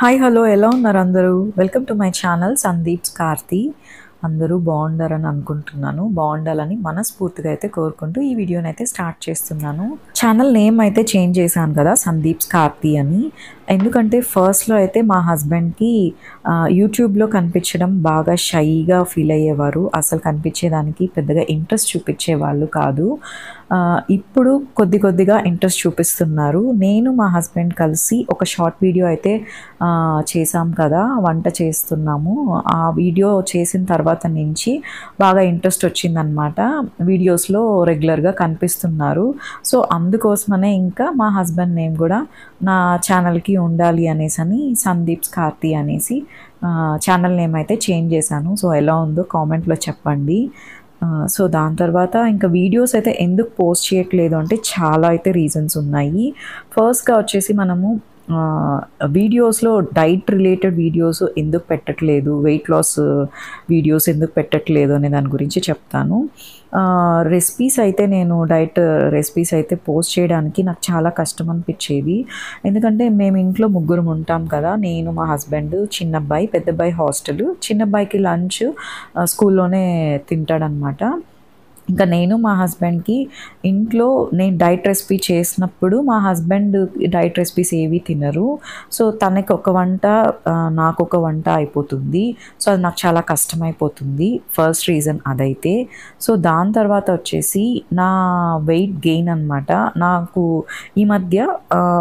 Hi hello ఎలా ఉన్నారు అందరూ? Welcome to my channel Sandeep's Karthi. అందరూ బాగుండారని అనుకుంటున్నాను. బాగుండాలని మనస్ఫూర్తిగా అయితే కోరుకుంటూ ఈ వీడియోని అయితే స్టార్ట్ చేస్తున్నాను. ఛానల్ నేమ్ అయితే చేంజ్ చేశాను కదా, సందీప్స్ కార్తి అని. ఎందుకంటే ఫస్ట్లో అయితే మా హస్బెండ్కి యూట్యూబ్లో కనిపించడం బాగా షైగా ఫీల్ అయ్యేవారు. అసలు కనిపించేదానికి పెద్దగా ఇంట్రెస్ట్ చూపించేవాళ్ళు కాదు. ఇప్పుడు కొద్దిగా ఇంట్రెస్ట్ చూపిస్తున్నారు. నేను మా హస్బెండ్ కలిసి ఒక షార్ట్ వీడియో అయితే చేసాం కదా, వంట చేస్తున్నాము. ఆ వీడియో చేసిన తర్వాత నుంచి బాగా ఇంట్రెస్ట్ వచ్చిందనమాట. వీడియోస్లో రెగ్యులర్గా కనిపిస్తున్నారు. సో అందుకోసమనే ఇంకా మా హస్బెండ్ నేమ్ కూడా నా ఛానల్కి ఉండాలి అనేసి అని సందీప్స్ కార్తి అనేసి ఛానల్ నేమ్ అయితే చేంజ్ చేశాను. సో ఎలా ఉందో కామెంట్లో చెప్పండి. సో దాని తర్వాత ఇంకా వీడియోస్ అయితే ఎందుకు పోస్ట్ చేయట్లేదు అంటే చాలా అయితే రీజన్స్ ఉన్నాయి. ఫస్ట్గా వచ్చేసి మనము వీడియోస్లో డైట్ రిలేటెడ్ వీడియోస్ ఎందుకు పెట్టట్లేదు, వెయిట్ లాస్ వీడియోస్ ఎందుకు పెట్టట్లేదు అనే దాని గురించి చెప్తాను. రెసిపీస్ అయితే నేను డైట్ రెసిపీస్ అయితే పోస్ట్ చేయడానికి నాకు చాలా కష్టం అనిపించేది. ఎందుకంటే మేము ఇంట్లో ముగ్గురం ఉంటాం కదా, నేను మా హస్బెండ్, చిన్నబ్బాయి, పెద్దబ్బాయి హాస్టల్. చిన్నబ్బాయికి లంచ్ స్కూల్లోనే తింటాడనమాట. ఇంకా నేను మా హస్బెండ్కి ఇంట్లో నేను డైట్ రెసిపీ చేసినప్పుడు మా హస్బెండ్ డైట్ రెసిపీస్ ఏవి తినరు. సో తనకి ఒక వంట, నాకు ఒక వంట అయిపోతుంది. సో అది నాకు చాలా కష్టమైపోతుంది. ఫస్ట్ రీజన్ అదైతే. సో దాని తర్వాత వచ్చేసి నా వెయిట్ గెయిన్ అనమాట. నాకు ఈ మధ్య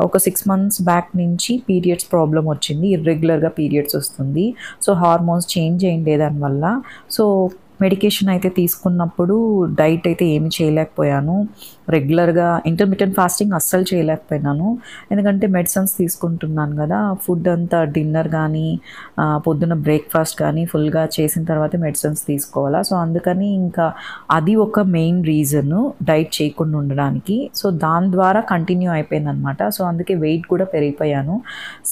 ఒక 6 months బ్యాక్ నుంచి పీరియడ్స్ ప్రాబ్లం వచ్చింది. ఇర్రెగ్యులర్గా పీరియడ్స్ వస్తుంది. సో హార్మోన్స్ చేంజ్ అయ్యిండే దానివల్ల. సో మెడికేషన్ అయితే తీసుకున్నప్పుడు డైట్ అయితే ఏమి చేయలేకపోయాను. రెగ్యులర్గా ఇంటర్మిటెంట్ ఫాస్టింగ్ అస్సలు చేయలేకపోయినాను. ఎందుకంటే మెడిసిన్స్ తీసుకుంటున్నాను కదా, ఫుడ్ అంతా డిన్నర్ కానీ పొద్దున్న బ్రేక్ఫాస్ట్ కానీ ఫుల్గా చేసిన తర్వాత మెడిసిన్స్ తీసుకోవాలా. సో అందుకని ఇంకా అది ఒక మెయిన్ రీజను డైట్ చేయకుండా ఉండడానికి. సో దాని ద్వారా కంటిన్యూ అయిపోయిందనమాట. సో అందుకే వెయిట్ కూడా పెరిగిపోయాను.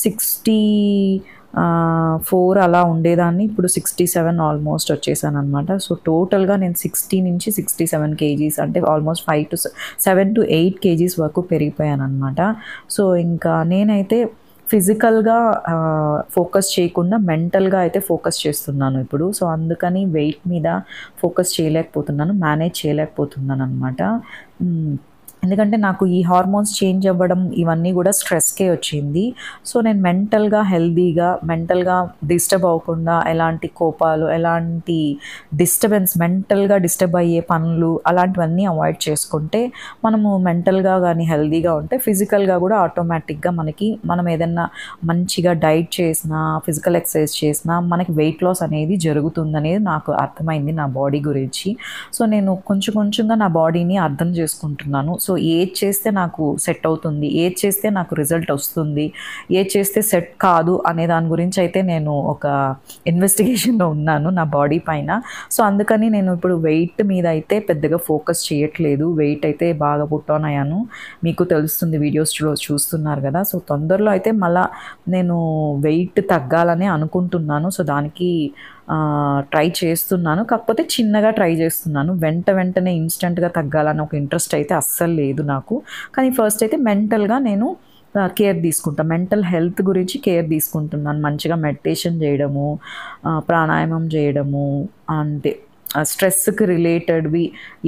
64 అలా ఉండేదాన్ని, ఇప్పుడు 67 ఆల్మోస్ట్ వచ్చేసాను అనమాట. సో టోటల్గా నేను 60 నుంచి 67 kgs, అంటే ఆల్మోస్ట్ 7 to 8 kgs వరకు పెరిగిపోయాను అనమాట. సో ఇంకా నేనైతే ఫిజికల్గా ఫోకస్ చేయకుండా మెంటల్గా అయితే ఫోకస్ చేస్తున్నాను ఇప్పుడు. సో అందుకని వెయిట్ మీద ఫోకస్ చేయలేకపోతున్నాను, మేనేజ్ చేయలేకపోతున్నాను అనమాట. ఎందుకంటే నాకు ఈ హార్మోన్స్ చేంజ్ అవ్వడం ఇవన్నీ కూడా స్ట్రెస్కే వచ్చింది. సో నేను మెంటల్గా హెల్దీగా, మెంటల్గా డిస్టర్బ్ అవ్వకుండా, ఎలాంటి కోపాలు, ఎలాంటి డిస్టర్బెన్స్, మెంటల్గా డిస్టర్బ్ అయ్యే పనులు అలాంటివన్నీ అవాయిడ్ చేసుకుంటే మనము మెంటల్గా కానీ హెల్దీగా ఉంటే ఫిజికల్గా కూడా ఆటోమేటిక్గా మనం ఏదన్నా మంచిగా డైట్ చేసినా, ఫిజికల్ ఎక్సర్సైజ్ చేసినా మనకి వెయిట్ లాస్ అనేది జరుగుతుందనేది నాకు అర్థమైంది నా బాడీ గురించి. సో నేను కొంచెంగా నా బాడీని అర్థం చేసుకుంటున్నాను. సో ఏది చేస్తే నాకు సెట్ అవుతుంది, ఏది చేస్తే నాకు రిజల్ట్ వస్తుంది, ఏది చేస్తే సెట్ కాదు అనే దాని గురించి అయితే నేను ఒక ఇన్వెస్టిగేషన్లో ఉన్నాను నా బాడీ పైన. సో అందుకని నేను ఇప్పుడు వెయిట్ మీద అయితే పెద్దగా ఫోకస్ చేయట్లేదు. వెయిట్ అయితే బాగా పుట్ ఆన్ అయ్యాను, మీకు తెలుస్తుంది, వీడియోస్లో చూస్తున్నారు కదా. సో తొందరలో అయితే మళ్ళీ నేను వెయిట్ తగ్గాలని అనుకుంటున్నాను. సో దానికి ట్రై చేస్తున్నాను. కాకపోతే చిన్నగా ట్రై చేస్తున్నాను. వెంటనే ఇన్స్టెంట్గా తగ్గాలని ఒక ఇంట్రెస్ట్ అయితే అస్సలు లేదు నాకు. కానీ ఫస్ట్ అయితే మెంటల్గా నేను కేర్ తీసుకుంటాను. మెంటల్ హెల్త్ గురించి కేర్ తీసుకుంటున్నాను. మంచిగా మెడిటేషన్ చేయడము, ప్రాణాయామం చేయడము, అంటే స్ట్రెస్కి రిలేటెడ్వి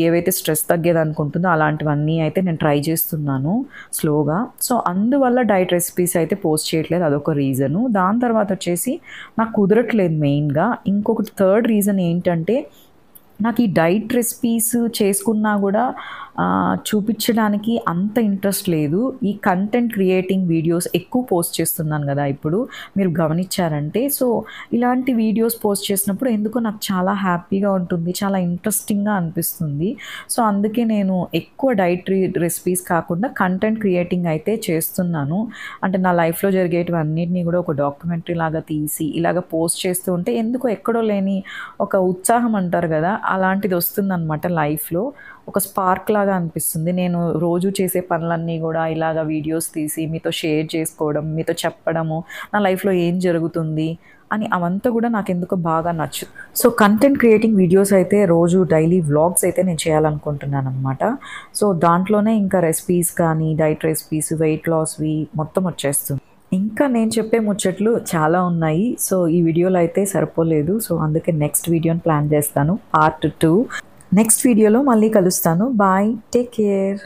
ఏవైతే స్ట్రెస్ తగ్గేది అనుకుంటుందో అలాంటివన్నీ అయితే నేను ట్రై చేస్తున్నాను స్లోగా. సో అందువల్ల డైట్ రెసిపీస్ అయితే పోస్ట్ చేయట్లేదు, అదొక రీజను. దాని తర్వాత వచ్చేసి నాకు కుదరట్లేదు మెయిన్గా. ఇంకొకటి థర్డ్ రీజన్ ఏంటంటే, నాకు ఈ డైట్ రెసిపీస్ చేసుకున్నా కూడా చూపించడానికి అంత ఇంట్రెస్ట్ లేదు. ఈ కంటెంట్ క్రియేటింగ్ వీడియోస్ ఎక్కువ పోస్ట్ చేస్తున్నాను కదా ఇప్పుడు, మీరు గమనించారంటే. సో ఇలాంటి వీడియోస్ పోస్ట్ చేసినప్పుడు ఎందుకో నాకు చాలా హ్యాపీగా ఉంటుంది, చాలా ఇంట్రెస్టింగ్గా అనిపిస్తుంది. సో అందుకే నేను ఎక్కువ డైట్ రెసిపీస్ కాకుండా కంటెంట్ క్రియేటింగ్ అయితే చేస్తున్నాను. అంటే నా లైఫ్లో జరిగేటివన్నిటినీ కూడా ఒక డాక్యుమెంటరీ లాగా తీసి ఇలాగ పోస్ట్ చేస్తూ ఉంటే ఎందుకో ఎక్కడో లేని ఒక ఉత్సాహం అంటారు కదా, అలాంటిది వస్తుందన్నమాట లైఫ్లో. ఒక స్పార్క్ లాగా అనిపిస్తుంది. నేను రోజు చేసే పనులన్నీ కూడా ఇలాగ వీడియోస్ తీసి మీతో షేర్ చేసుకోవడం, మీతో చెప్పడము, నా లైఫ్లో ఏం జరుగుతుంది అని అవంతా కూడా నాకు ఎందుకో బాగా నచ్చు. సో కంటెంట్ క్రియేటింగ్ వీడియోస్ అయితే రోజు డైలీ వ్లాగ్స్ అయితే నేను చేయాలనుకుంటున్నాను అనమాట. సో దాంట్లోనే ఇంకా రెసిపీస్ కానీ, డైట్ రెసిపీస్, వెయిట్ లాస్వి మొత్తం వచ్చేస్తుంది. ఇంకా నేను చెప్పే ముచ్చట్లు చాలా ఉన్నాయి. సో ఈ వీడియోలో అయితే సరిపోలేదు. సో అందుకే నెక్స్ట్ వీడియోని ప్లాన్ చేస్తాను, పార్ట్ 2. నెక్స్ట్ వీడియోలో మళ్ళీ కలుస్తాను. Bye, take care.